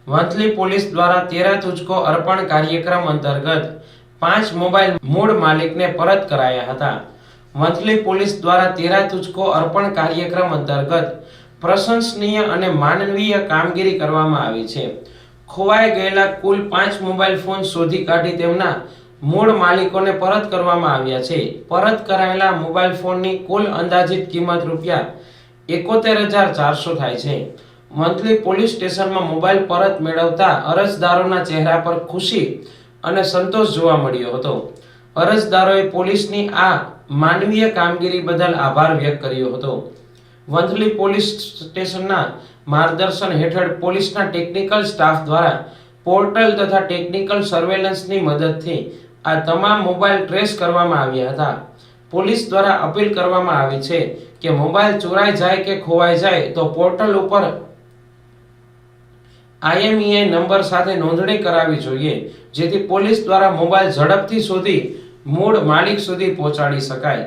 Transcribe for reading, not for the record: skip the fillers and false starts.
Vanthali police દ્વારા તેરા તુજકો અર્પણ કાર્યક્રમ અંતર્ગત 5 મોબાઈલ મૂળ માલિકને પરત કરાયા હતા। વંથલી પોલીસ દ્વારા તેરા તુજકો અર્પણ કાર્યક્રમ અંતર્ગત પ્રશંસનીય અને માનવીય કામગીરી કરવામાં આવી છે। ખોવાઈ ગયેલા કુલ 5 મોબાઈલ ફોન શોધી કાઢી તેમના મૂળ માલિકોને પરત કરવામાં આવ્યા છે। પરત કરાયેલા મોબાઈલ ફોનની કુલ અંદાજિત કિંમત રૂપિયા 71,400 થાય છે। વંથલી પોલીસ સ્ટેશનમાં મોબાઈલ પરત મેળવતા અરજદારોના ચહેરા પર ખુશી અને સંતોષ જોવા મળ્યો હતો। અરજદારોએ પોલીસની આ માનવીય કામગીરી બદલ આભાર વ્યક્ત કર્યો હતો। વંથલી પોલીસ સ્ટેશનના માર્ગદર્શન હેઠળ પોલીસના ટેકનિકલ સ્ટાફ દ્વારા પોર્ટલ તથા ટેકનિકલ સર્વેલન્સની મદદથી આ તમામ મોબાઈલ ટ્રેસ કરવામાં આવ્યા હતા। પોલીસ દ્વારા અપીલ કરવામાં આવી છે કે મોબાઈલ ચોરાઈ જાય કે ખોવાઈ જાય તો પોર્ટલ ઉપર IMEI નંબર સાથે નોંધણી કરાવવી જોઈએ, જેથી પોલીસ દ્વારા મોબાઈલ ઝડપથી શોધી મૂળ માલિક સુધી પહોંચાડી શકાય।